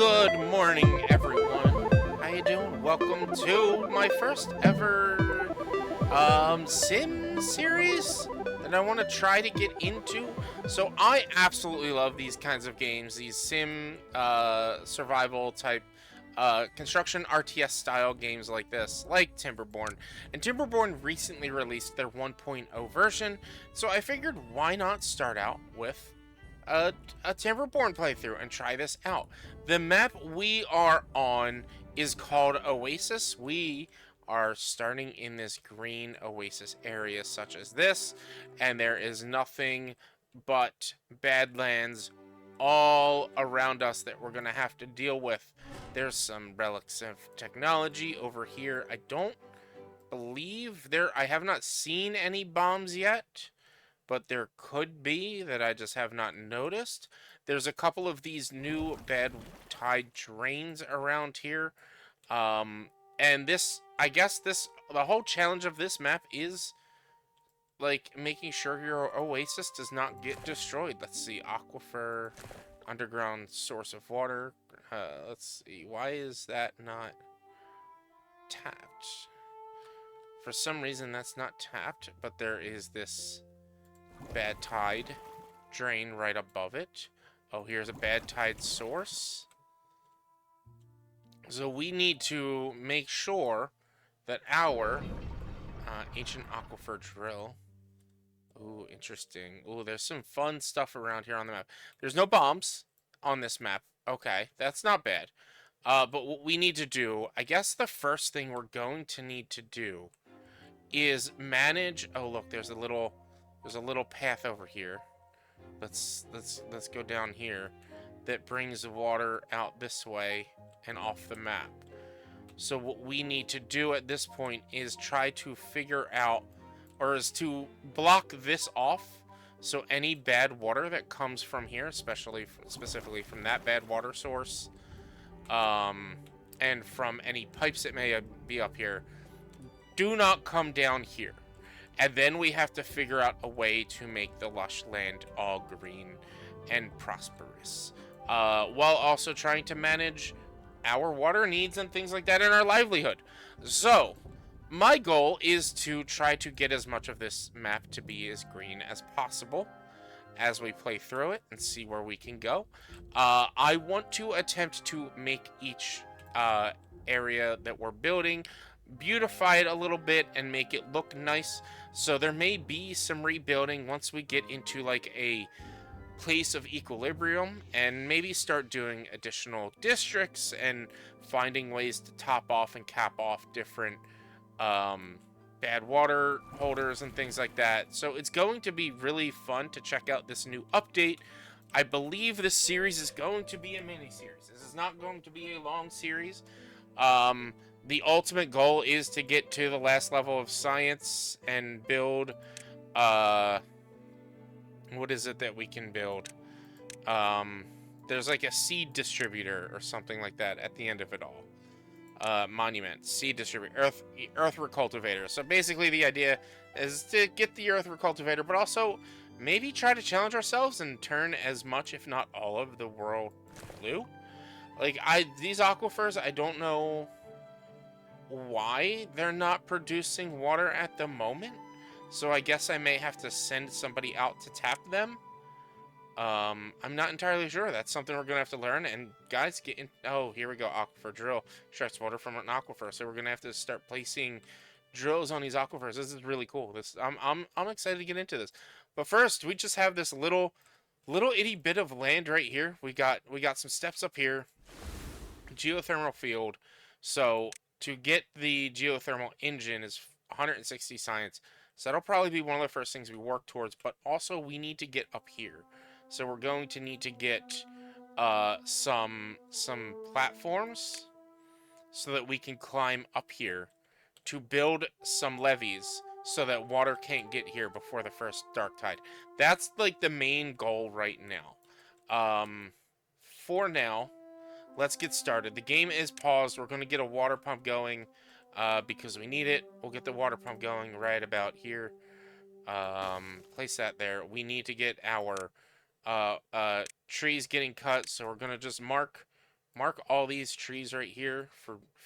Good morning, everyone. How you doing? Welcome to my first ever sim series that I want to try to get into. So I absolutely love these kinds of games, these sim survival type construction RTS style games like this, like Timberborn. And Timberborn recently released their 1.0 version, so I figured why not start out with a, a Timberborn playthrough and try this out. The map we are on is called Oasis. We are starting in this green Oasis area such as this, and there is nothing but badlands all around us that we're going to have to deal with. There's some relics of technology over here. I don't believe I have not seen any bombs yet, but there could be that I just have not noticed. There's a couple of these new bad tide drains around here. And I guess the whole challenge of this map is like making sure your oasis does not get destroyed. Let's see, aquifer, underground source of water. Let's see, why is that not tapped? For some reason that's not tapped, but there is this bad tide drain right above it. Oh, here's a bad tide source. So we need to make sure that our ancient aquifer drill. Ooh, interesting. Ooh, there's some fun stuff around here on the map. There's no bombs on this map. Okay, that's not bad. But what we need to do, I guess the first thing we're going to need to do is manage. Oh, look, there's a little path over here. Let's go down here that brings the water out this way and off the map. So what we need to do at this point is try to figure out, or is to block this off, so any bad water that comes from here, specifically from that bad water source, and from any pipes that may be up here, do not come down here. And then we have to figure out a way to make the lush land all green and prosperous, while also trying to manage our water needs and things like that in our livelihood. So, my goal is to try to get as much of this map to be as green as possible as we play through it and see where we can go. I want to attempt to make each area that we're building, beautify it a little bit and make it look nice. So there may be some rebuilding once we get into like a place of equilibrium and maybe start doing additional districts and finding ways to top off and cap off different bad water holders and things like that. So it's going to be really fun to check out this new update. I believe this series is going to be a mini series. This is not going to be a long series. The ultimate goal is to get to the last level of science and build, what is it that we can build? There's like a seed distributor or something like that at the end of it all. Monument, seed distributor, earth recultivator. So basically the idea is to get the earth recultivator, but also maybe try to challenge ourselves and turn as much, if not all of the world blue. Like, these aquifers, I don't know why they're not producing water at the moment. So I guess I may have to send somebody out to tap them. I'm not entirely sure. That's something we're gonna have to learn. And guys, get in. Oh, here we go. Aquifer drill extracts water from an aquifer. So we're gonna have to start placing drills on these aquifers. This is really cool. I'm excited to get into this. But first, we just have this little itty bit of land right here. We got some steps up here. Geothermal field. So to get the geothermal engine is 160 science. So that'll probably be one of the first things we work towards. But also we need to get up here. So we're going to need to get some platforms so that we can climb up here to build some levees so that water can't get here before the first dark tide. That's like the main goal right now. For now, let's get started. The game is paused. We're going to get a water pump going because we need it. We'll get the water pump going right about here. Place that there. We need to get our trees getting cut, so we're going to just mark Mark all these trees right here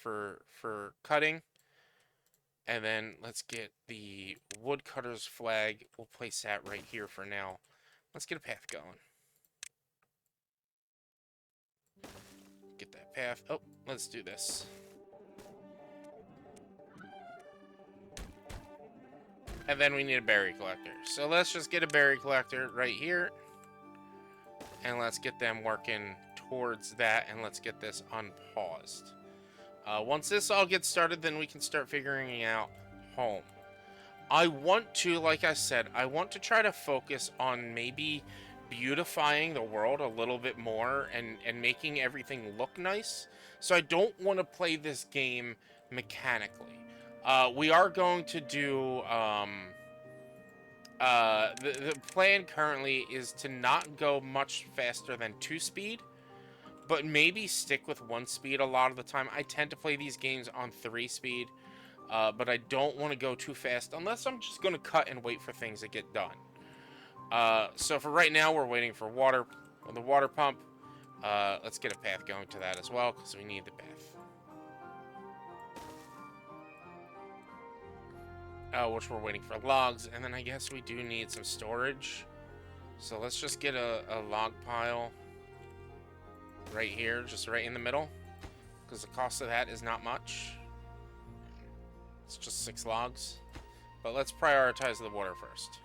for cutting. And then let's get the woodcutter's flag. We'll place that right here for now. Let's get a path going. Get that path. Oh, let's do this. And then we need a berry collector. So let's just get a berry collector right here. And let's get them working towards that. And let's get this unpaused. Once this all gets started, then we can start figuring out home. I want to, like I said, I want to try to focus on maybe beautifying the world a little bit more and making everything look nice. So I don't want to play this game mechanically. We are going to do, the plan currently is to not go much faster than 2 speed, but maybe stick with 1 speed a lot of the time. I tend to play these games on 3 speed. But I don't want to go too fast unless I'm just going to cut and wait for things to get done. So for right now, we're waiting for water, the water pump. Let's get a path going to that as well because we need the path. Which we're waiting for logs, and then I guess we do need some storage. So let's just get a log pile right here, just right in the middle, because the cost of that is not much. It's just 6 logs. But let's prioritize the water first.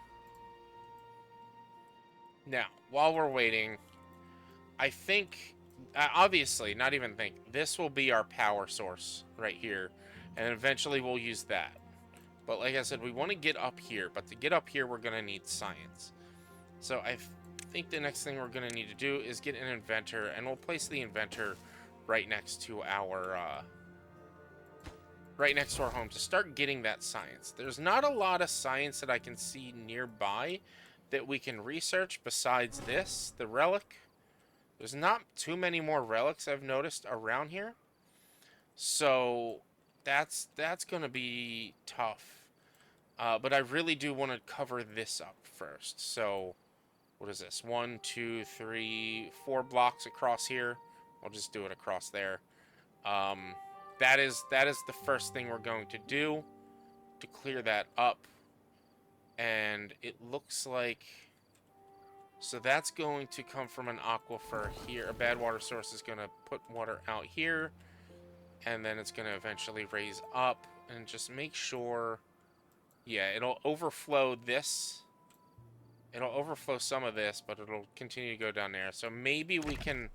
Now, while we're waiting, I think, obviously, not even think, this will be our power source right here. And eventually we'll use that. But like I said, we want to get up here. But to get up here, we're going to need science. So I think the next thing we're going to need to do is get an inventor. And we'll place the inventor right next to our... right next to our home to start getting that science. There's not a lot of science that I can see nearby that we can research besides this, the relic. There's not too many more relics I've noticed around here. So that's going to be tough. But I really do want to cover this up first. So what is this? 1, 2, 3, 4 blocks across here. I'll just do it across there. That is the first thing we're going to do to clear that up. And it looks like... So that's going to come from an aquifer here. A bad water source is going to put water out here. And then it's going to eventually raise up. And just make sure... Yeah, it'll overflow this. It'll overflow some of this, but it'll continue to go down there. So maybe we can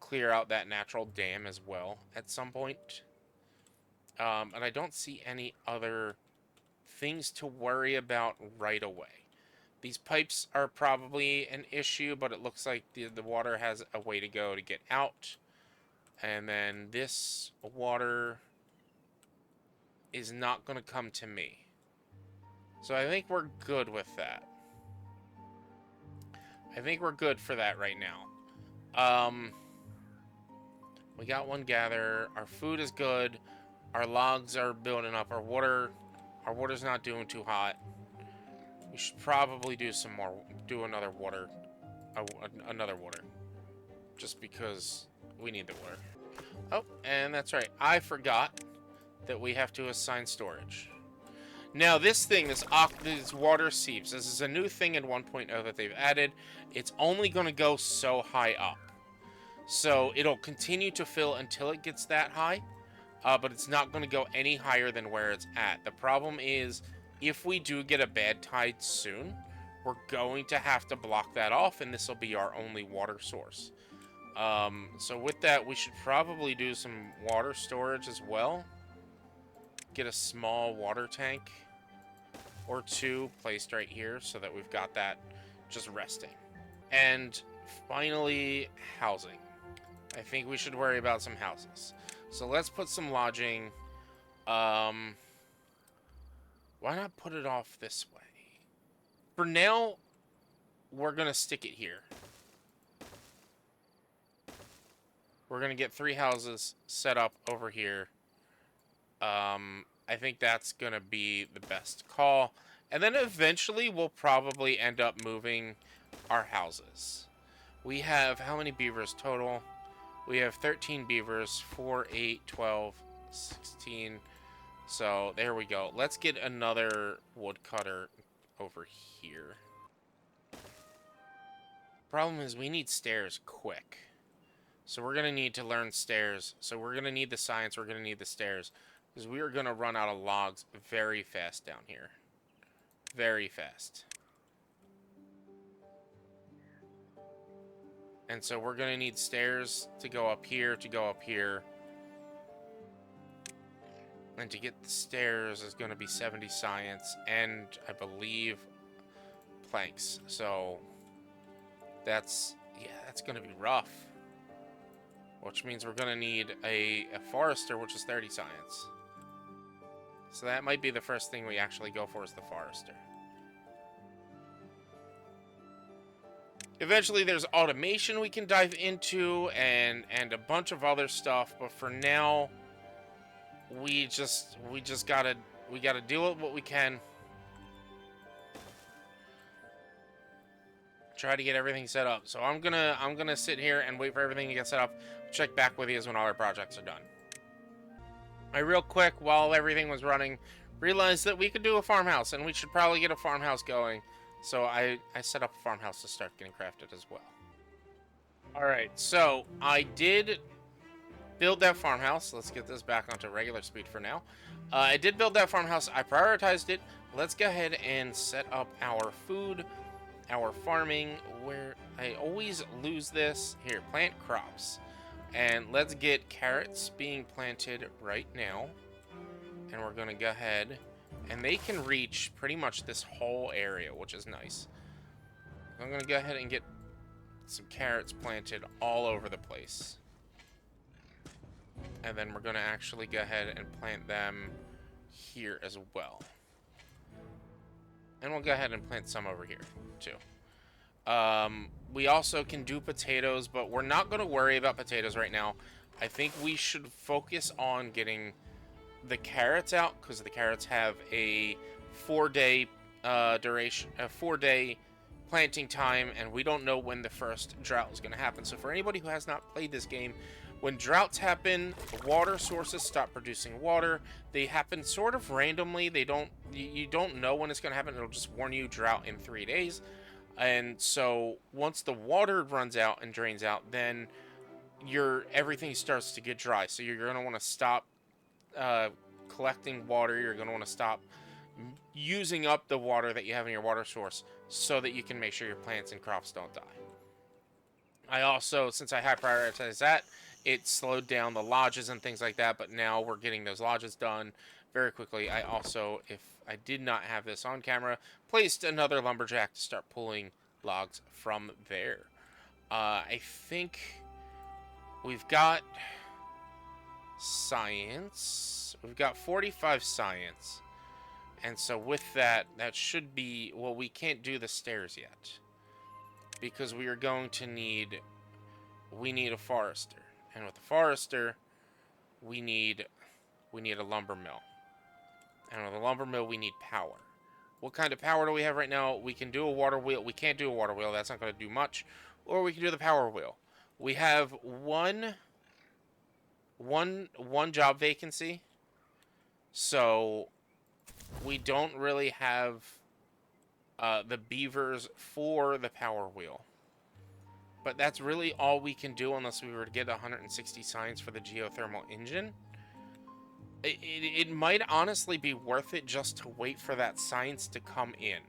clear out that natural dam as well at some point. And I don't see any other things to worry about right away. These pipes are probably an issue, but it looks like the water has a way to go to get out. And then this water is not going to come to me. So I think we're good with that. I think we're good for that right now. We got one gather. Our food is good. Our logs are building up. Our water's not doing too hot. We should probably do some more. Do another water. Another water. Just because we need the water. Oh, and that's right. I forgot that we have to assign storage. Now, this water seeps. This is a new thing in 1.0 that they've added. It's only going to go so high up. So it'll continue to fill until it gets that high. But it's not going to go any higher than where it's at. The problem is, if we do get a bad tide soon, we're going to have to block that off, and this will be our only water source. So with that, we should probably do some water storage as well. Get a small water tank or 2 placed right here so that we've got that just resting. And finally, housing. I think we should worry about some houses. So let's put some lodging. Why not put it off this way? For now, we're going to stick it here. We're going to get 3 houses set up over here. I think that's going to be the best call. And then eventually we'll probably end up moving our houses. We have how many beavers total? We have 13 beavers, 4, 8, 12, 16. So there we go. Let's get another woodcutter over here. Problem is we need stairs quick. So we're going to need to learn stairs. So we're going to need the science, we're going to need the stairs. Because we are going to run out of logs very fast down here. Very fast. And so we're going to need stairs to go up here, to go up here. And to get the stairs is going to be 70 science and, I believe, planks. So that's going to be rough. Which means we're going to need a forester, which is 30 science. So that might be the first thing we actually go for, is the forester. Eventually there's automation we can dive into and a bunch of other stuff, but for now we gotta deal with what we can. Try to get everything set up. So I'm gonna sit here and wait for everything to get set up. Check back with you when all our projects are done. Real quick, while everything was running, realized that we could do a farmhouse, and we should probably get a farmhouse going. So I set up a farmhouse to start getting crafted as well. Alright, so I did build that farmhouse. Let's get this back onto regular speed for now. I did build that farmhouse. I prioritized it. Let's go ahead and set up our food, our farming, where I always lose this. Here, plant crops. And let's get carrots being planted right now. And we're going to go ahead, and they can reach pretty much this whole area, which is nice. I'm going to go ahead and get some carrots planted all over the place. And then we're going to actually go ahead and plant them here as well. And we'll go ahead and plant some over here, too. We also can do potatoes, but we're not going to worry about potatoes right now. I think we should focus on getting the carrots out, because the carrots have a 4-day duration, a 4-day planting time, and we don't know when the first drought is going to happen. So for anybody who has not played this game, when droughts happen, the water sources stop producing water. They happen sort of randomly. You don't know when it's going to happen. It'll just warn you drought in 3 days. And so once the water runs out and drains out, then everything starts to get dry. So you're going to want to stop collecting water. You're going to want to stop using up the water that you have in your water source, so that you can make sure your plants and crops don't die. I also, since I high prioritized that, it slowed down the lodges and things like that, but now we're getting those lodges done very quickly. I also, if I did not have this on camera, placed another lumberjack to start pulling logs from there. I think we've got science. We've got 45 science. And so with that, that should be, well, we can't do the stairs yet, because we are going to need, we need a forester. And with the forester, we need a lumber mill. And with a lumber mill, we need power. What kind of power do we have right now? We can do a water wheel. We can't do a water wheel. That's not going to do much. Or we can do the power wheel. We have one job vacancy. So we don't really have the beavers for the power wheel. But that's really all we can do unless we were to get 160 science for the geothermal engine. It might honestly be worth it just to wait for that science to come in.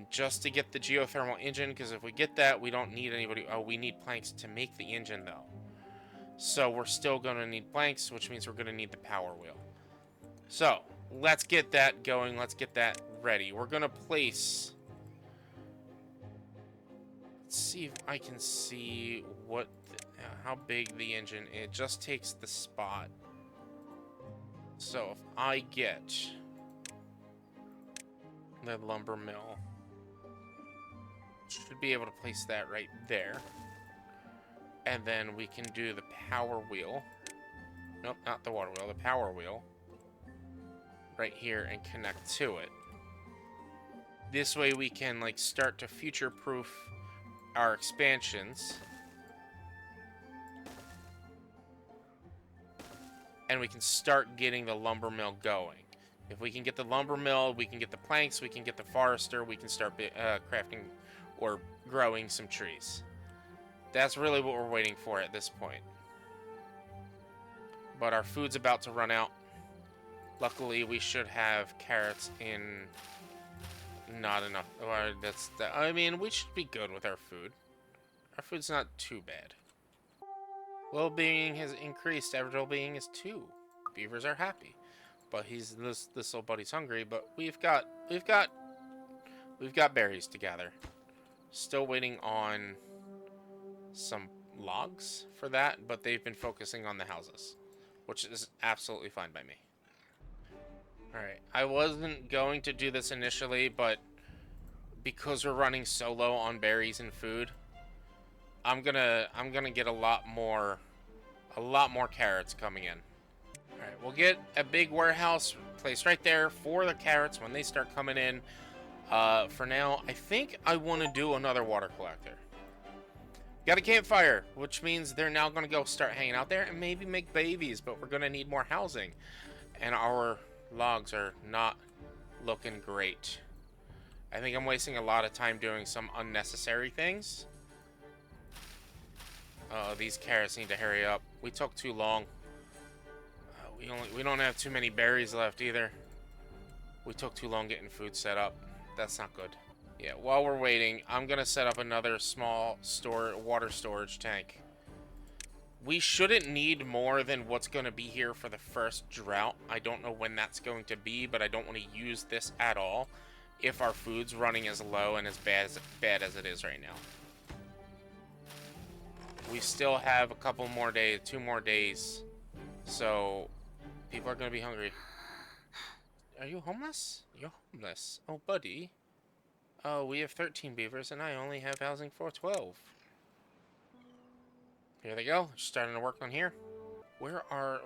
Just to get the geothermal engine, because if we get that, we don't need anybody. Oh, we need planks to make the engine, though. So we're still going to need planks, which means we're going to need the power wheel. So let's get that going. Let's get that ready. We're going to place... Let's see if I can see what, how big the engine is. It just takes the spot. So if I get the lumber mill, should be able to place that right there. And then we can do the power wheel. Nope, not the water wheel, the power wheel. Right here and connect to it. This way we can like start to future-proof our expansions. and we can start getting the lumber mill going. If we can get the lumber mill, we can get the planks, we can get the forester, we can start crafting or growing some trees. That's really what we're waiting for at this point. But our food's about to run out. Luckily, we should have carrots in. Not enough. I mean, we should be good with our food. Our food's not too bad. Well-being has increased. Average well-being is 2. Beavers are happy, but this little buddy's hungry. But we've got berries to gather. Still waiting on some logs for that, but they've been focusing on the houses, which is absolutely fine by me. Alright, I wasn't going to do this initially, but because we're running so low on berries and food, I'm gonna get a lot more carrots coming in. Alright, we'll get a big warehouse placed right there for the carrots when they start coming in. For now, I think I want to do another water collector. Got a campfire, which means they're now going to go start hanging out there and maybe make babies, but we're going to need more housing. And our logs are not looking great. I think I'm wasting a lot of time doing some unnecessary things. These carrots need to hurry up. We took too long. We don't have too many berries left either. We took too long getting food set up. That's not good. Yeah, while we're waiting, I'm gonna set up another small water storage tank. We shouldn't need more than what's gonna be here for the first drought. I don't know when that's going to be, but I don't want to use this at all if our food's running as low and as bad as it is right now. We still have a couple more days, 2 more days, so people are gonna be hungry. Are you homeless? You're homeless. Oh, buddy. Oh, we have 13 beavers, and I only have housing for 12. Here they go. Starting to work on here. Our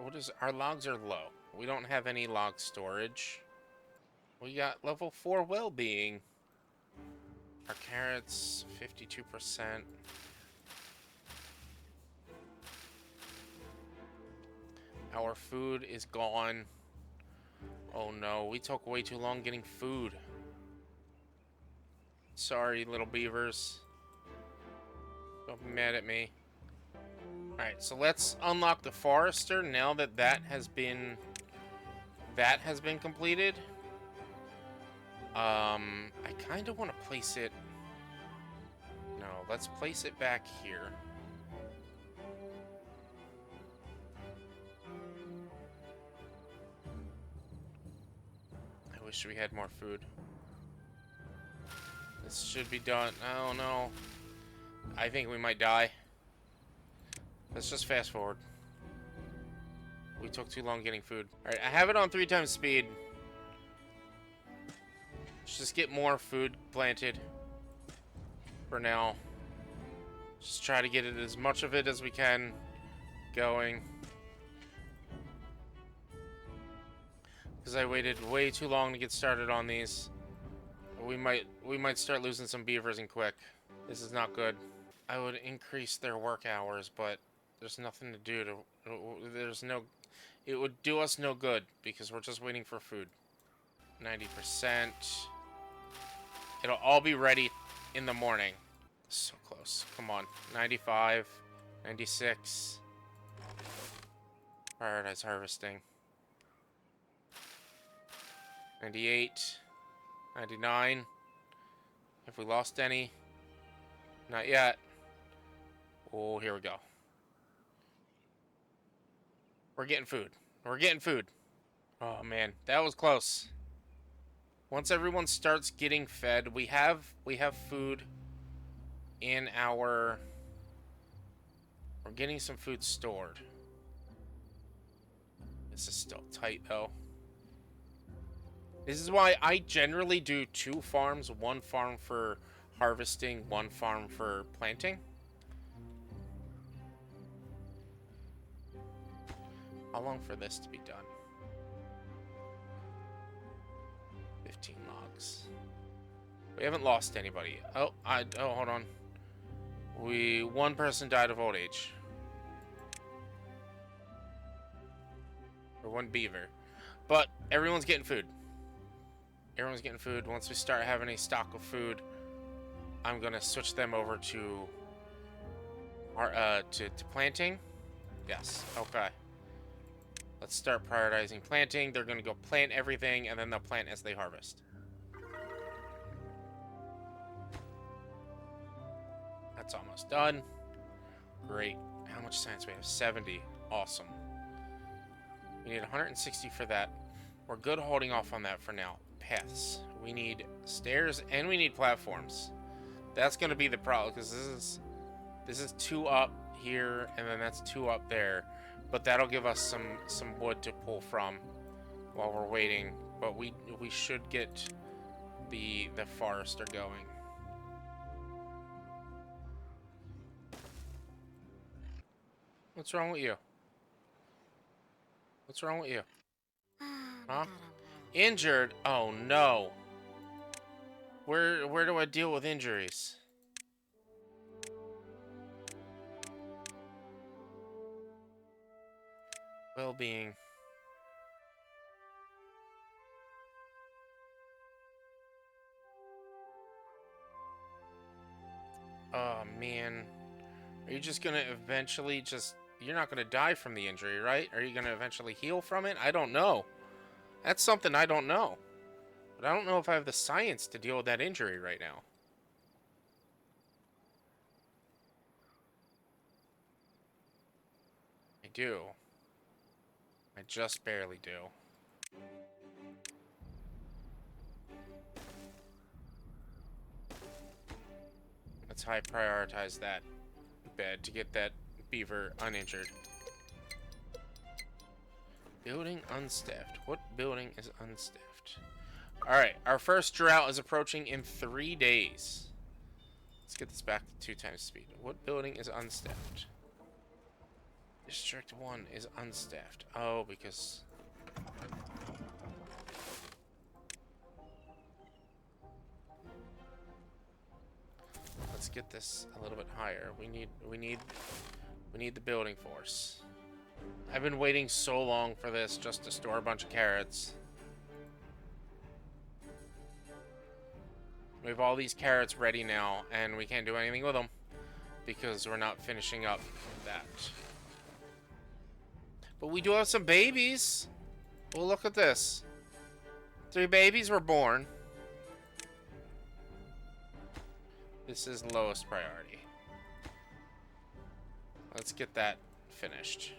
logs are low. We don't have any log storage. We got level 4 well-being. Our carrots, 52%. Our food is gone. Oh no, we took way too long getting food. Sorry, little beavers. Don't be mad at me. Alright, so let's unlock the forester now that that has been completed. I kind of want to place it. No, let's place it back here. I wish we had more food. This should be done. Oh no. I think we might die. Let's just fast forward. We took too long getting food. Alright, I have it on 3 times speed. Let's just get more food planted. For now. Just try to get it as much of it as we can going. Because I waited way too long to get started on these. We might start losing some beavers and quick. This is not good. I would increase their work hours, but there's nothing to do to. It would do us no good because we're just waiting for food. 90%. It'll all be ready in the morning. So close. Come on. 95. 96. Prioritize harvesting. 98. 99. Have we lost any? Not yet. Oh, here we go. We're getting food. We're getting food. Oh, man. That was close. Once everyone starts getting fed, we have food in our... We're getting some food stored. This is still tight, though. This is why I generally do 2 farms. 1 farm for harvesting, 1 farm for planting. How long for this to be done? 15 logs. We haven't lost anybody. Oh, hold on. 1 person died of old age. one beaver. But everyone's getting food. Everyone's getting food. Once we start having a stock of food, I'm gonna switch them over to our to planting. Yes. Okay. Let's start prioritizing planting. They're gonna go plant everything, and then they'll plant as they harvest. That's almost done. Great. How much science we have? 70. Awesome. We need 160 for that. We're good holding off on that for now. Paths. We need stairs and we need platforms. That's going to be the problem because this is 2 up here and then that's 2 up there. But that'll give us some wood to pull from while we're waiting. But we should get the forester going. What's wrong with you? What's wrong with you? Huh? Injured? Oh no. Where do I deal with injuries? Well-being. Oh man. Are you just gonna eventually just... You're not gonna die from the injury, right? Are you gonna eventually heal from it? I don't know. That's something I don't know. But I don't know if I have the science to deal with that injury right now. I do. I just barely do. Let's high prioritize that bed to get that beaver uninjured. Building unstaffed. What building is unstaffed? Alright, our first drought is approaching in 3 days. Let's get this back to 2 times speed. What building is unstaffed? District 1 is unstaffed. Oh, because... Let's get this a little bit higher. We need the building force. I've been waiting so long for this just to store a bunch of carrots. We have all these carrots ready now, and we can't do anything with them because we're not finishing up that. But we do have some babies. Well, look at this. 3 babies were born. This is lowest priority. Let's get that finished.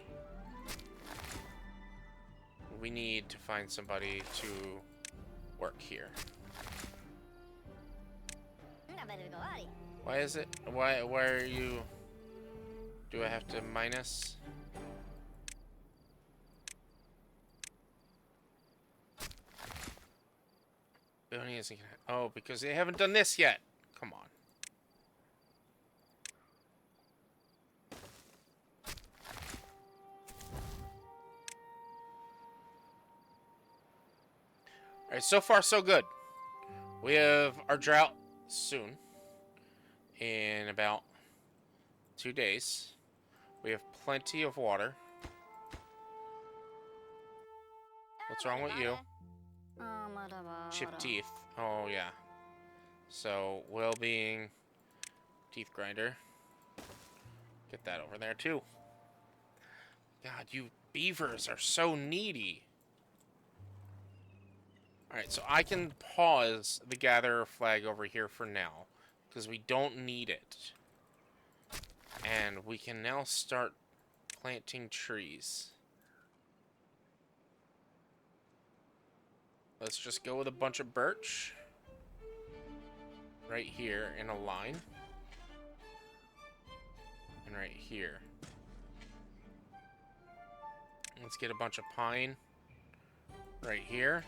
We need to find somebody to work here. Why is it? Why are you... Do I have to minus? Building isn't gonna... Oh, because they haven't done this yet. Come on. Alright, so far so good. We have our drought soon. In about 2 days. We have plenty of water. What's wrong with you? Chipped teeth. Oh, yeah. So, well-being. Teeth grinder. Get that over there, too. God, you beavers are so needy. Alright, so I can pause the gatherer flag over here for now. Because we don't need it. And we can now start planting trees. Let's just go with a bunch of birch. Right here in a line. And right here. Let's get a bunch of pine. Right here.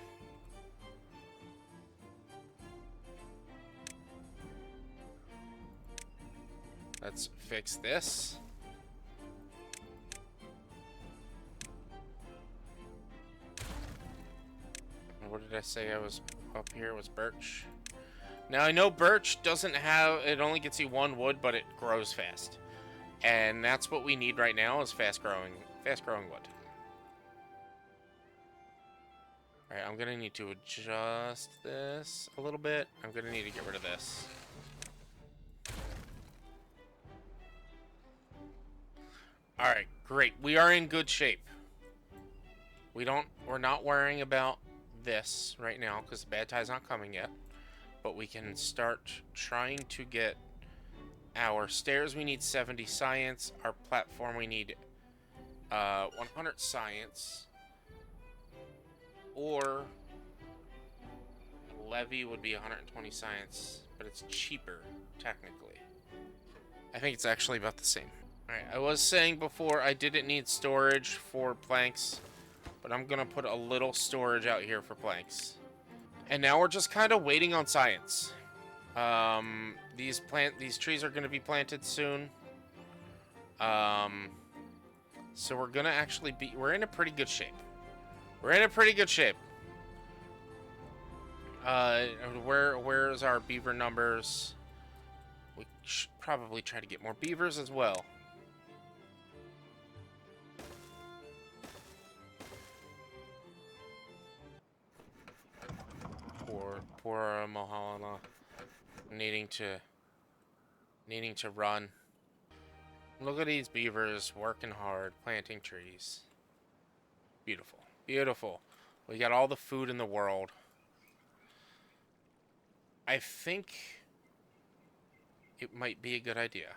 Let's fix this. What did I say I was up here? Was birch. Now I know birch doesn't have, it only gets you 1 wood, but it grows fast. And that's what we need right now is fast growing wood. Alright, I'm gonna need to adjust this a little bit. I'm gonna need to get rid of this. Alright, great. We are in good shape. We're not worrying about this right now because the bad tie's not coming yet. But we can start trying to get our stairs. We need 70 science. Our platform, we need 100 science. Or levy would be 120 science, but it's cheaper, technically. I think it's actually about the same. Alright, I was saying before I didn't need storage for planks, but I'm gonna put a little storage out here for planks. And now we're just kind of waiting on science. These trees are gonna be planted soon. So we're gonna actually we're in a pretty good shape. We're in a pretty good shape. Where's our beaver numbers? We should probably try to get more beavers as well. Poor Mohalana needing to run. Look at these beavers working hard, planting trees. Beautiful, beautiful. We got all the food in the world. I think it might be a good idea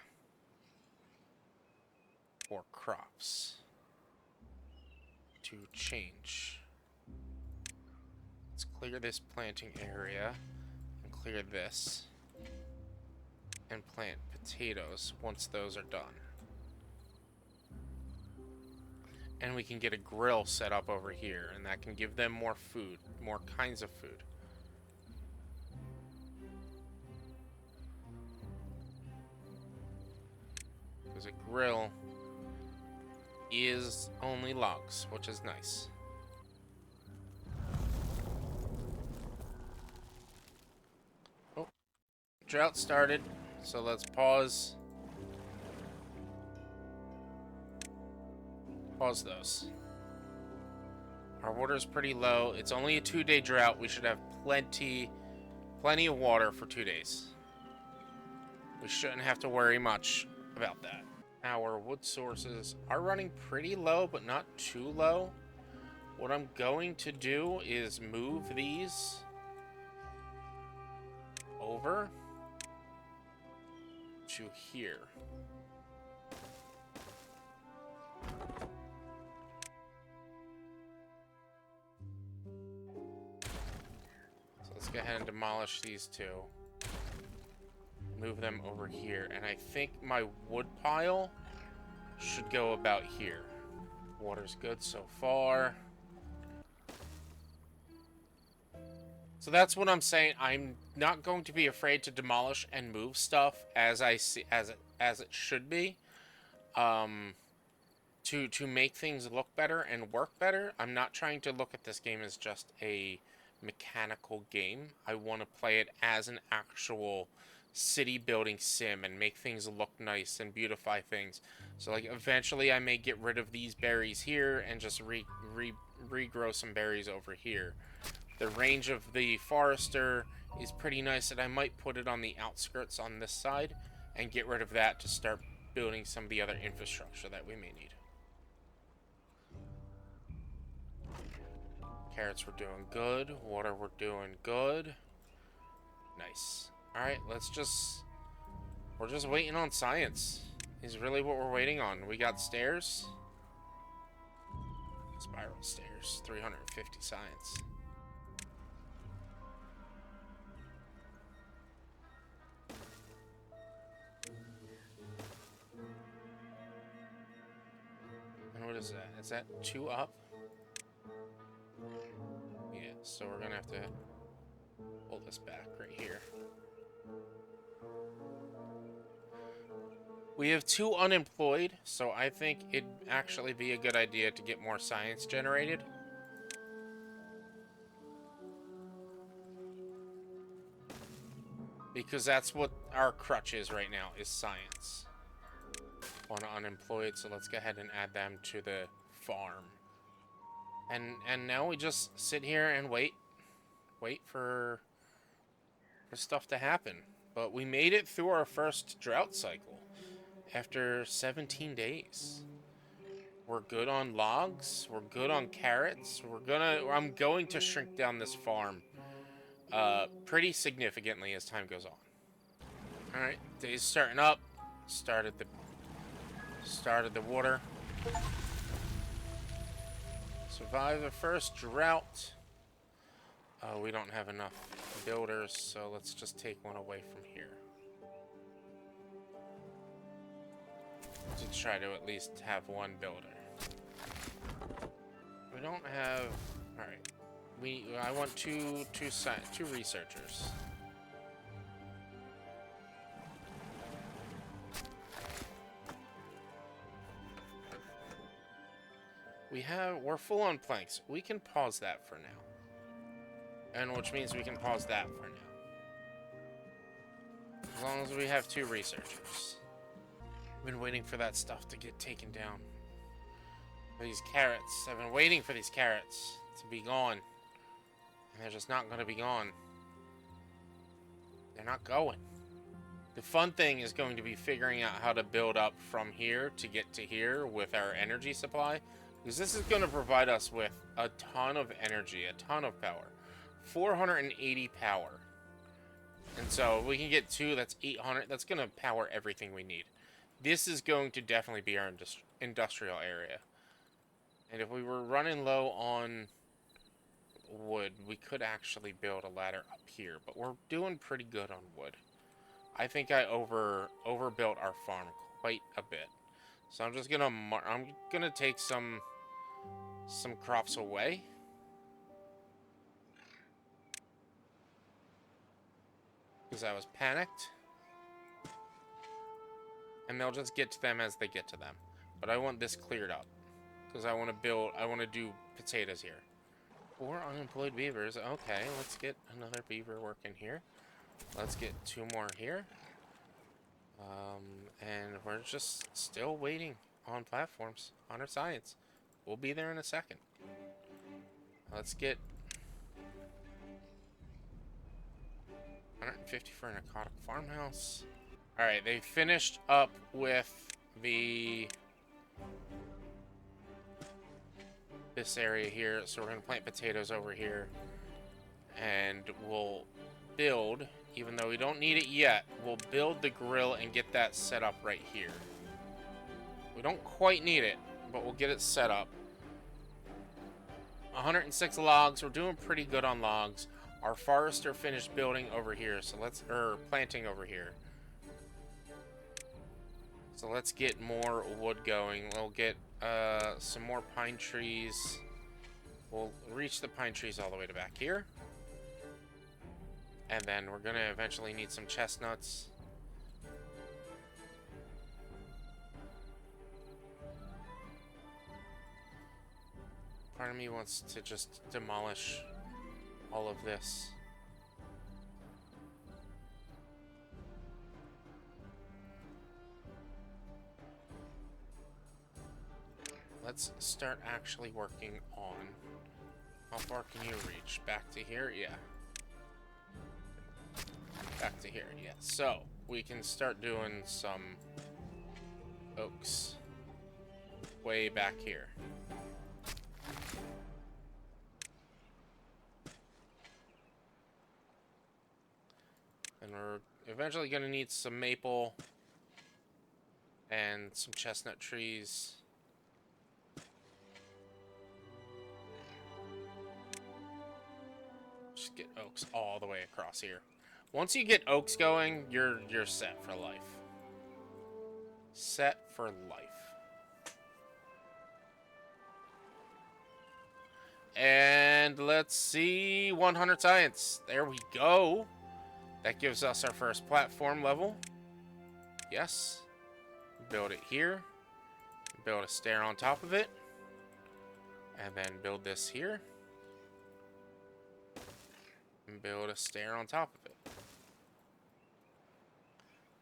for crops to change. Let's clear this planting area and clear this and plant potatoes once those are done. And we can get a grill set up over here, and that can give them more food, more kinds of food. Because a grill is only logs, which is nice. Oh, drought started, so let's pause. Pause those. Our water's pretty low. It's only a 2-day drought. We should have plenty of water for 2 days. We shouldn't have to worry much about that. Our wood sources are running pretty low, but not too low. What I'm going to do is move these over to here. So let's go ahead and demolish these two. Move them over here, and I think my wood pile should go about here. Water's good so far. So that's what I'm saying. I'm not going to be afraid to demolish and move stuff as I see as it should be. To make things look better and work better. I'm not trying to look at this game as just a mechanical game. I want to play it as an actual city building sim and make things look nice and beautify things. So like eventually I may get rid of these berries here and just regrow some berries over here. The range of the forester is pretty nice, and I might put it on the outskirts on this side and get rid of that to start building some of the other infrastructure that we may need. Carrots were doing good. Water we're doing good. Nice. Alright, we're just waiting on science. Is really what we're waiting on. We got stairs. Spiral stairs. 350 science. And what is that? Is that 2 up? Yeah, so we're gonna have to pull this back right here. We have 2 unemployed, so I think it'd actually be a good idea to get more science generated. Because that's what our crutch is right now, is science. 1 unemployed, so let's go ahead and add them to the farm. And now we just sit here and wait for stuff to happen. But we made it through our first drought cycle after 17 days. We're good on logs. We're good on carrots. I'm going to shrink down this farm pretty significantly as time goes on. All right, day's starting up. Started the water. Survive the first drought. We don't have enough builders, so let's just take one away from here. To try to at least have one builder. We don't have. All right. I want two researchers. We're full on planks. We can pause that for now. And which means we can pause that for now. As long as we have two researchers. I've been waiting for that stuff to get taken down. These carrots. I've been waiting for these carrots to be gone. And they're just not going to be gone. They're not going. The fun thing is going to be figuring out how to build up from here to get to here with our energy supply. Because this is going to provide us with a ton of energy, a ton of power. 480 power. And so if we can get two, that's 800. That's going to power everything we need. This is going to definitely be our industrial area. And if we were running low on wood, we could actually build a ladder up here. But we're doing pretty good on wood. I think I overbuilt our farm quite a bit. So I'm just gonna take some crops away. Because I was panicked. And they'll just get to them as they get to them. But I want this cleared up. Because I want to do potatoes here. 4 unemployed beavers. Okay, let's get another beaver working here. Let's get 2 more here. And we're just still waiting on platforms, on our science. We'll be there in a second. Let's get 150 for an aquatic farmhouse. Alright, they finished up with this area here, so we're going to plant potatoes over here. And we'll build, even though we don't need it yet, we'll build the grill and get that set up right here. We don't quite need it, but we'll get it set up. 106 logs. We're doing pretty good on logs. Our forester finished building over here, so planting over here. So let's get more wood going. We'll get some more pine trees. We'll reach the pine trees all the way to back here. And then we're going to eventually need some chestnuts. Part of me wants to just demolish all of this. Let's start actually working on... How far can you reach? Back to here? Yeah. Back to here, yeah. So, we can start doing some oaks way back here. And we're eventually going to need some maple and some chestnut trees. Just get oaks all the way across here. Once you get oaks going, you're set for life. Set for life. And let's see, 100 science. There we go. That gives us our first platform level. Yes. Build it here. Build a stair on top of it. And then build this here. And build a stair on top of it.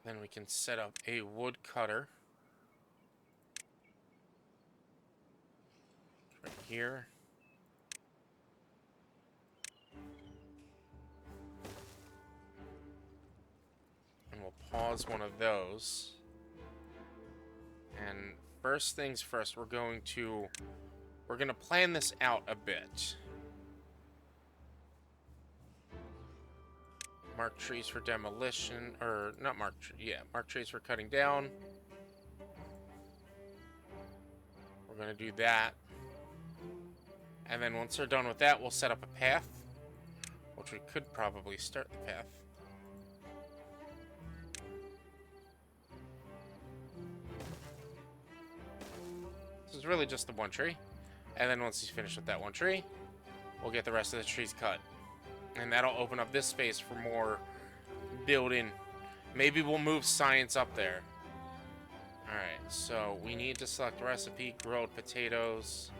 Then we can set up a wood cutter. Right here. pause one of those. And first things first, we're gonna plan this out a bit. Mark trees for demolition, or not mark trees for cutting down. We're gonna do that. And then once they're done with that, we'll set up a path, which we could probably start the path. This is really just the one tree. And then once he's finished with that one tree, we'll get the rest of the trees cut. And that'll open up this space for more building. Maybe we'll move science up there. Alright, so we need to select recipe, grilled potatoes.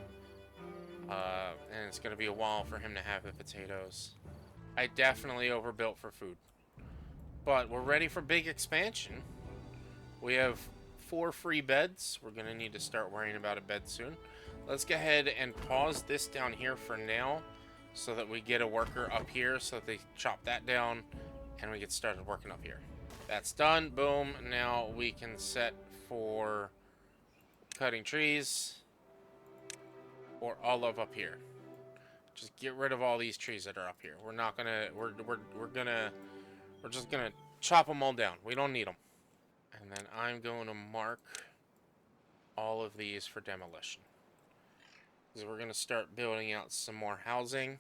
And it's going to be a while for him to have the potatoes. I definitely overbuilt for food. But we're ready for big expansion. We have 4 free beds. We're going to need to start worrying about a bed soon. Let's go ahead and pause this down here for now, so that we get a worker up here, so that they chop that down, and we get started working up here. That's done. Boom. Now we can set for cutting trees, or all of up here. Just get rid of all these trees that are up here. We're not gonna. We're just gonna chop them all down. We don't need them. And then I'm going to mark all of these for demolition. Because we're going to start building out some more housing.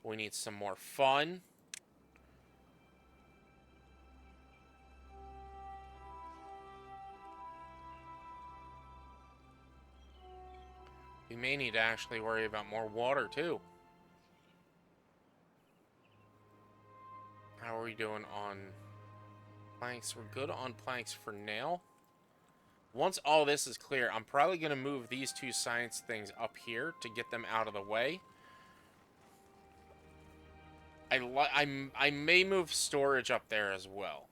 We need some more fun. We may need to actually worry about more water, too. How are we doing on planks? We're good on planks for now. Once all this is clear, I'm probably going to move these 2 science things up here to get them out of the way. I may move storage up there as well.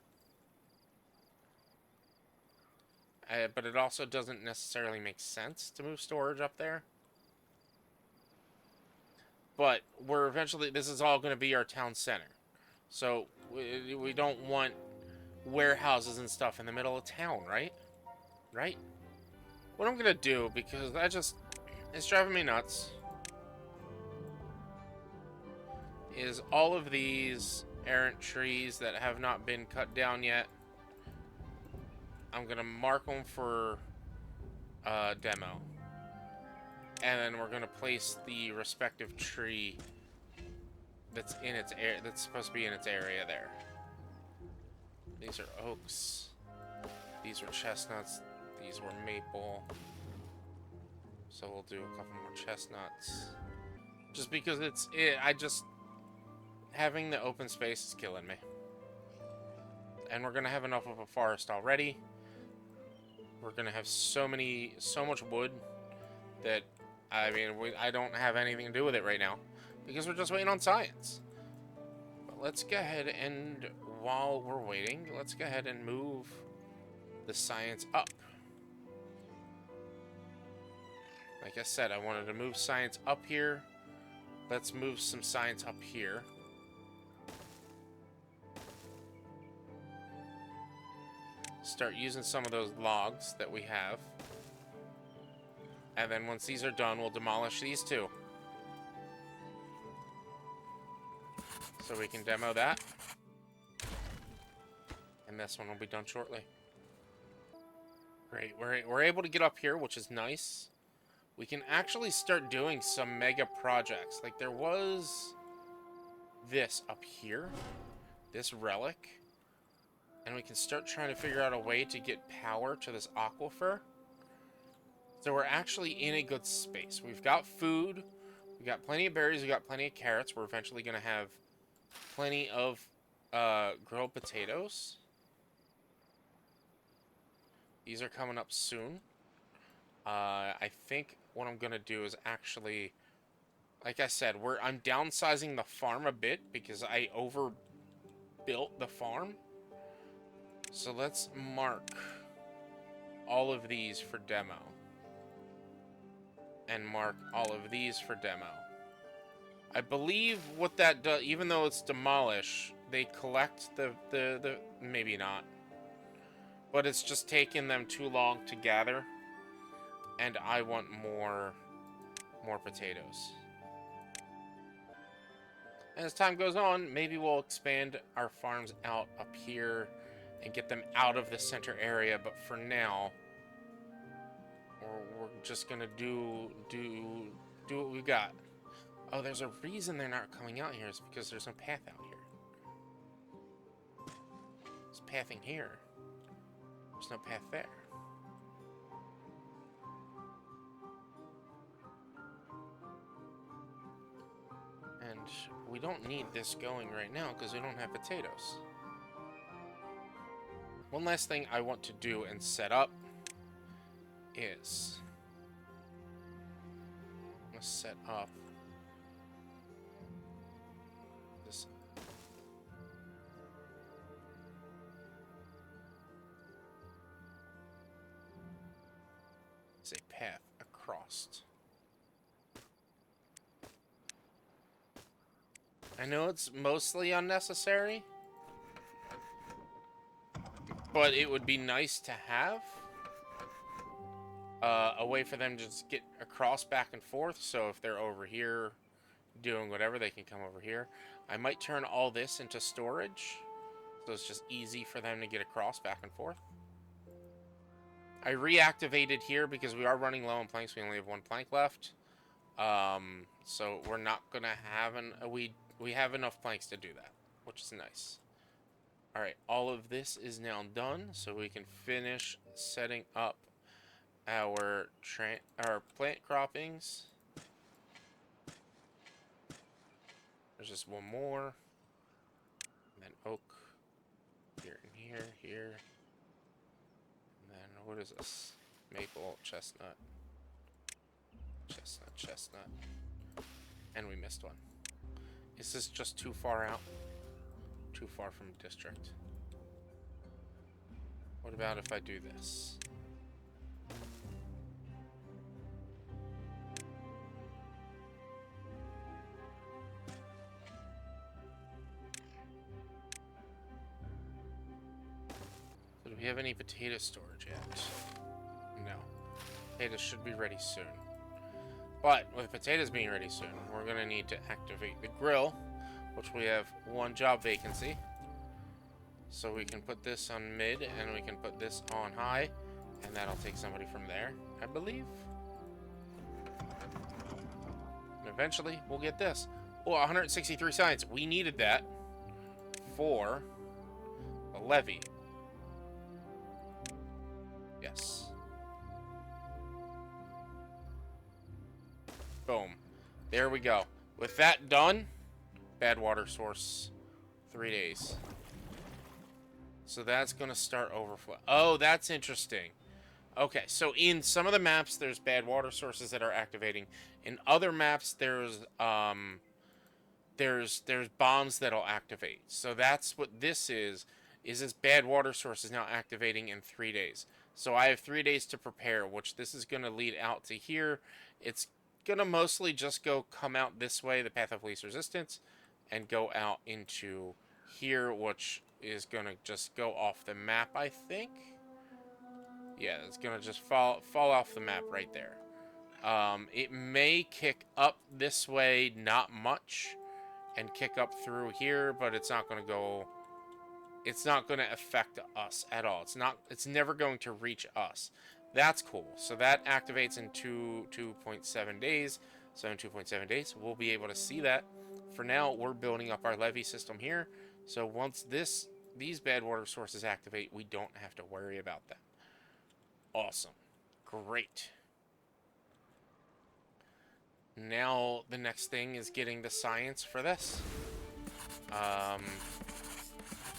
But it also doesn't necessarily make sense to move storage up there. But we're eventually... This is all going to be our town center. So we don't want warehouses and stuff in the middle of town, right? Right? What I'm gonna do, because it's driving me nuts, is all of these errant trees that have not been cut down yet, I'm gonna mark them for demo. And then we're gonna place the respective tree that's in its that's supposed to be in its area there. These are oaks. These were chestnuts. These were maple. So we'll do a couple more chestnuts. Just because having the open space is killing me. And we're gonna have enough of a forest already. We're gonna have so much wood that, I mean, I don't have anything to do with it right now. Because we're just waiting on science. But let's go ahead and, while we're waiting, let's go ahead and move the science up. Like I said, I wanted to move science up here. Let's move some science up here. Start using some of those logs that we have. And then once these are done, we'll demolish these 2. So we can demo that. And this one will be done shortly. Great, we're able to get up here, which is nice. We can actually start doing some mega projects. Like there was this up here, this relic, and we can start trying to figure out a way to get power to this aquifer. So we're actually in a good space. We've got food, we got plenty of berries, we got plenty of carrots. We're eventually going to have plenty of grilled potatoes. These are coming up soon. I think what I'm gonna do is actually, like I said, I'm downsizing the farm a bit because I overbuilt the farm. So let's mark all of these for demo. And mark all of these for demo. I believe what that does, even though it's demolish, they collect the maybe not. But it's just taking them too long to gather. And I want more potatoes. And as time goes on, maybe we'll expand our farms out up here and get them out of the center area. But for now, we're just gonna do what we got. Oh, there's a reason they're not coming out here. Is because there's no path out here. There's pathing here. There's no path there. And we don't need this going right now because we don't have potatoes. One last thing I want to do and set up is I'm gonna set up this. It's a path across. I know it's mostly unnecessary, but it would be nice to have a way for them to just get across back and forth. So if they're over here doing whatever, they can come over here. I might turn all this into storage, so it's just easy for them to get across back and forth. I reactivated here because we are running low on planks. We only have one plank left. So we're not going to have we have enough planks to do that, which is nice. All right, all of this is now done, so we can finish setting up our plant croppings. There's just one more, and then oak here and here, here, and then what is this? Maple, chestnut, chestnut, chestnut, and we missed one. Is this just too far out? Too far from district. What about if I do this? So do we have any potato storage yet? No. Potatoes should be ready soon. But with potatoes being ready soon, we're going to need to activate the grill, which we have one job vacancy. So we can put this on mid, and we can put this on high, and that'll take somebody from there, I believe. And eventually, we'll get this. Oh, 163 signs. We needed that for a levy. Yes. Boom. There we go. With that done, bad water source, 3 days. So that's going to start overflow. Oh, that's interesting. Okay, so in some of the maps, there's bad water sources that are activating. In other maps, there's bombs that'll activate. So that's what this is this bad water source is now activating in 3 days. So I have 3 days to prepare, which this is going to lead out to here. It's going to mostly just come out this way, the path of least resistance, and go out into here, which is going to just go off the map, I think. Yeah, it's going to just fall off the map right there. It may kick up this way, not much, and kick up through here, but it's not going to go... It's not going to affect us at all. It's never going to reach us. That's cool. So that activates in 2.7 days. So in 2.7 days, we'll be able to see that. For now, we're building up our levee system here. So once these bad water sources activate, we don't have to worry about them. Awesome. Great. Now the next thing is getting the science for this.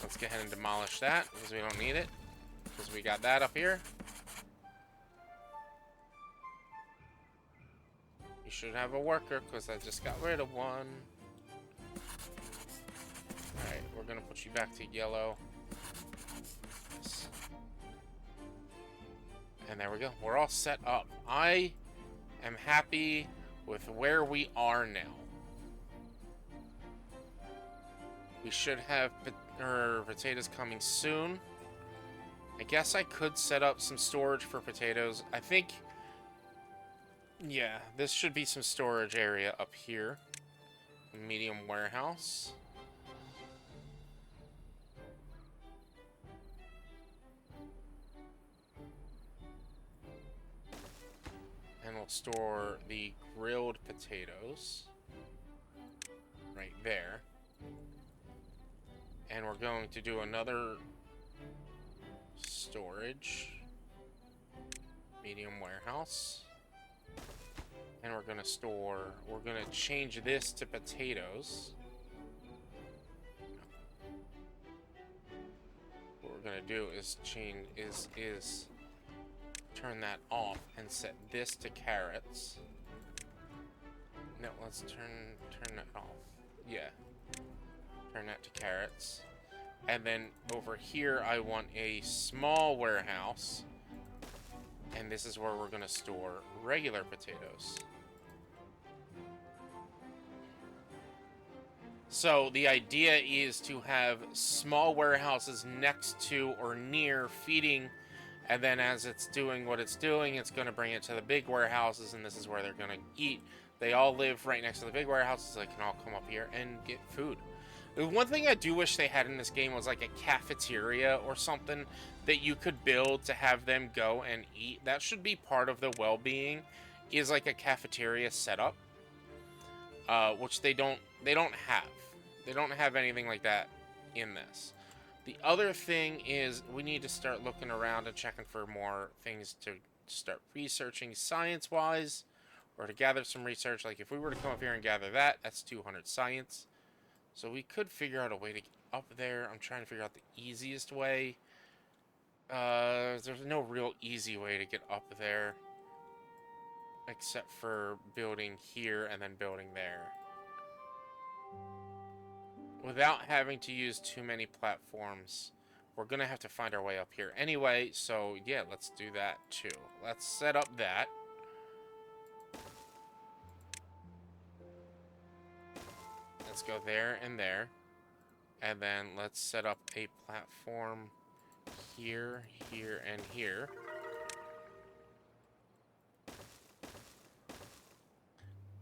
Let's go ahead and demolish that because we don't need it. Because we got that up here. You should have a worker because I just got rid of one. Alright, we're going to put you back to yellow. Yes. And there we go. We're all set up. I am happy with where we are now. We should have potatoes coming soon. I guess I could set up some storage for potatoes. I think, yeah, this should be some storage area up here. Medium warehouse. And we'll store the grilled potatoes right there. And we're going to do another storage. Medium warehouse. And we're going to change this to potatoes. What we're going to do is turn that off and set this to carrots. No, let's turn that off. Yeah. Turn that to carrots. And then over here, I want a small warehouse. And this is where we're going to store regular potatoes. So the idea is to have small warehouses next to or near feeding, and then as it's doing what it's doing, it's going to bring it to the big warehouses, and this is where they're going to eat. They all live right next to the big warehouses, so they can all come up here and get food. The one thing I do wish they had in this game was like a cafeteria or something that you could build to have them go and eat. That should be part of the well-being, is like a cafeteria setup, which they don't have. They don't have anything like that in this. The other thing is we need to start looking around and checking for more things to start researching science-wise, or to gather some research. Like if we were to come up here and gather that, that's 200 science. So we could figure out a way to get up there. I'm trying to figure out the easiest way. There's no real easy way to get up there, except for building here and then building there, without having to use too many platforms. We're gonna have to find our way up here anyway, so yeah, let's do that too. Let's set up that. Let's go there and there. And then let's set up a platform here, here, and here.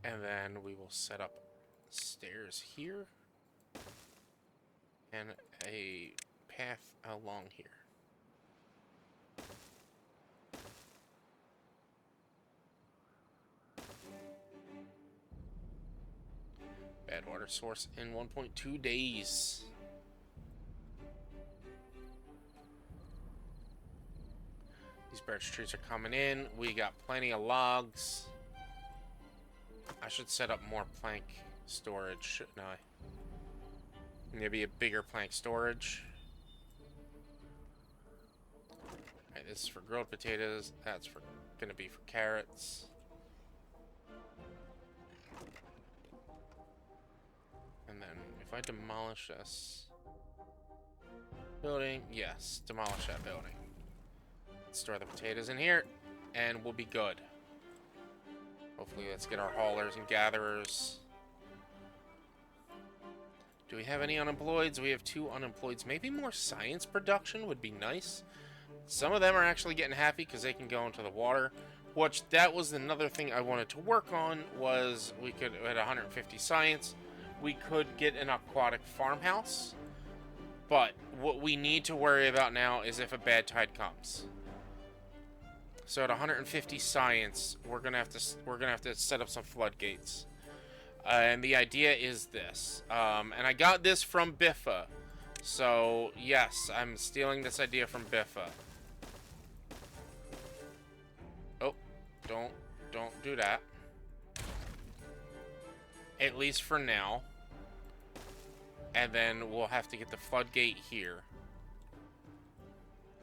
And then we will set up stairs here. And a path along here. Bad water source in 1.2 days. These birch trees are coming in. We got plenty of logs. I should set up more plank storage, shouldn't I? Maybe a bigger plank storage. Alright, this is for grilled potatoes. That's gonna be for carrots. And then if I demolish this building, yes, demolish that building. Let's store the potatoes in here, and we'll be good. Hopefully, let's get our haulers and gatherers. Do we have any unemployeds? We have 2 unemployeds. Maybe more science production would be nice. Some of them are actually getting happy because they can go into the water. Which, that was another thing I wanted to work on, was we could, at 150 science, we could get an aquatic farmhouse. But what we need to worry about now is if a bad tide comes. So at 150 science, we're gonna have to set up some floodgates. And the idea is this. And I got this from Biffa. So, yes, I'm stealing this idea from Biffa. Oh, don't do that. At least for now. And then we'll have to get the floodgate here.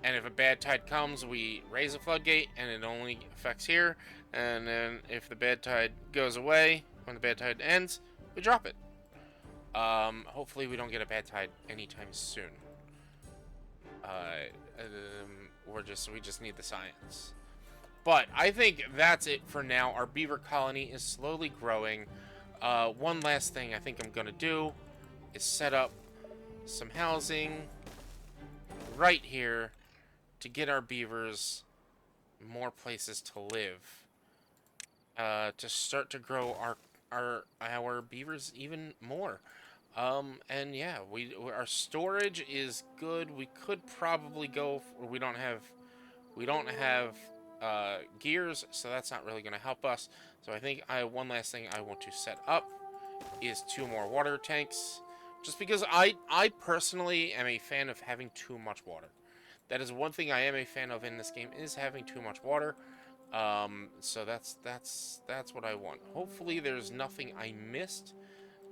And if a bad tide comes, we raise the floodgate, and it only affects here. And then if the bad tide goes away, when the bad tide ends, we drop it. Hopefully we don't get a bad tide anytime soon. We just need the science. But I think that's it for now. Our beaver colony is slowly growing. One last thing I think I'm gonna do is set up some housing right here, to get our beavers more places to live. To start to grow our beavers even more. And yeah, our storage is good. We could probably go. We don't have gears, so that's not really going to help us. So I think one last thing I want to set up is 2 more water tanks, just because I personally am a fan of having too much water. That is one thing I am a fan of in this game, is having too much water. So that's what I want. Hopefully there's nothing I missed.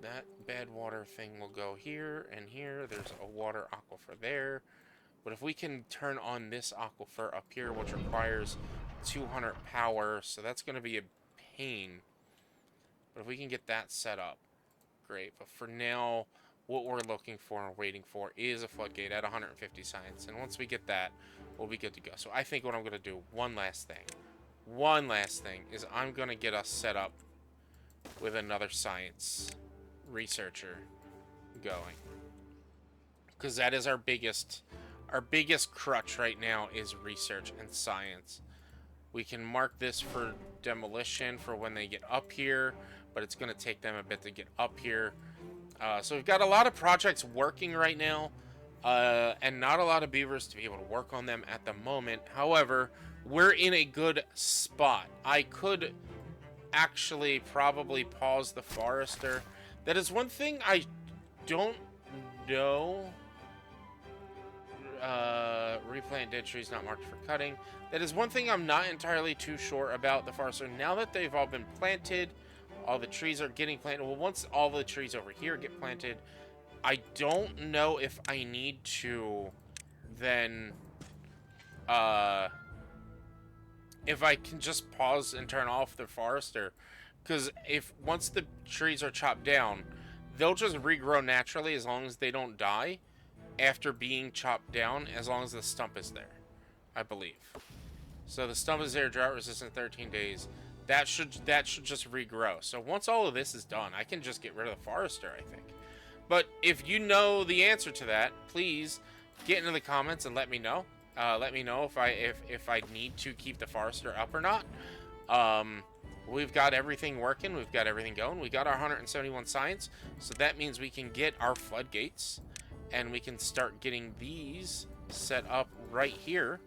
That bad water thing will go here and here. There's a water aquifer there. But if we can turn on this aquifer up here, which requires 200 power, so that's going to be a pain. But if we can get that set up, great. But for now, what we're looking for and waiting for is a floodgate at 150 science. And once we get that, we'll be good to go. So I think what I'm going to do, one last thing, is I'm going to get us set up with another science researcher going. Because that is our biggest crutch right now, is research and science. We can mark this for demolition for when they get up here, but it's going to take them a bit to get up here. So we've got a lot of projects working right now, and not a lot of beavers to be able to work on them at the moment. However, we're in a good spot. I could actually probably pause the forester. That is one thing I don't know. Replant dead trees not marked for cutting. That is one thing I'm not entirely too sure about the forester. Now that they've all been planted, all the trees are getting planted. Well, once all the trees over here get planted, I don't know if I need to then, if I can just pause and turn off the forester. Because once the trees are chopped down, they'll just regrow naturally as long as they don't die after being chopped down, as long as the stump is there, I believe. So the stump is there, drought resistant 13 days. That should just regrow. So once all of this is done, I can just get rid of the forester, I think. But if you know the answer to that, please get into the comments and let me know. Let me know if I need to keep the forester up or not. We've got everything working. We've got everything going. We got our 171 science, so that means we can get our floodgates, and we can start getting these set up right here.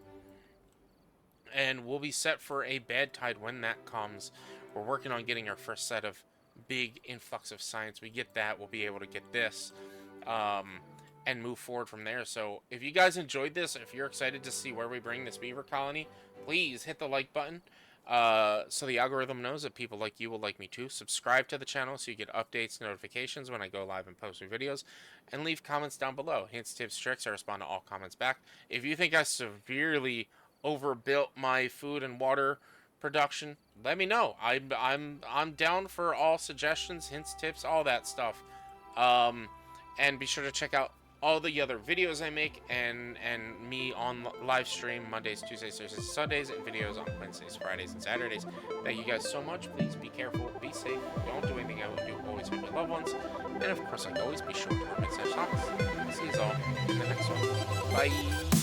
And we'll be set for a bad tide when that comes. We're working on getting our first set of big influx of science. We get that, we'll be able to get this, and move forward from there. So if you guys enjoyed this, if you're excited to see where we bring this beaver colony, please hit the like button, so the algorithm knows that people like you will like me too. Subscribe to the channel so you get updates, notifications when I go live and post new videos, and leave comments down below. Hints, tips, tricks. I respond to all comments back. If you think I severely overbuilt my food and water production, let me know. I'm down for all suggestions, hints, tips, all that stuff. And be sure to check out all the other videos I make, and me on live stream Mondays, Tuesdays, Thursdays, Sundays, and videos on Wednesdays, Fridays, and Saturdays. Thank you guys so much. Please be careful, be safe, don't do anything I would do. Always hurt your loved ones, and of course, like always, be sure to remember socks. See you all in the next one. Bye.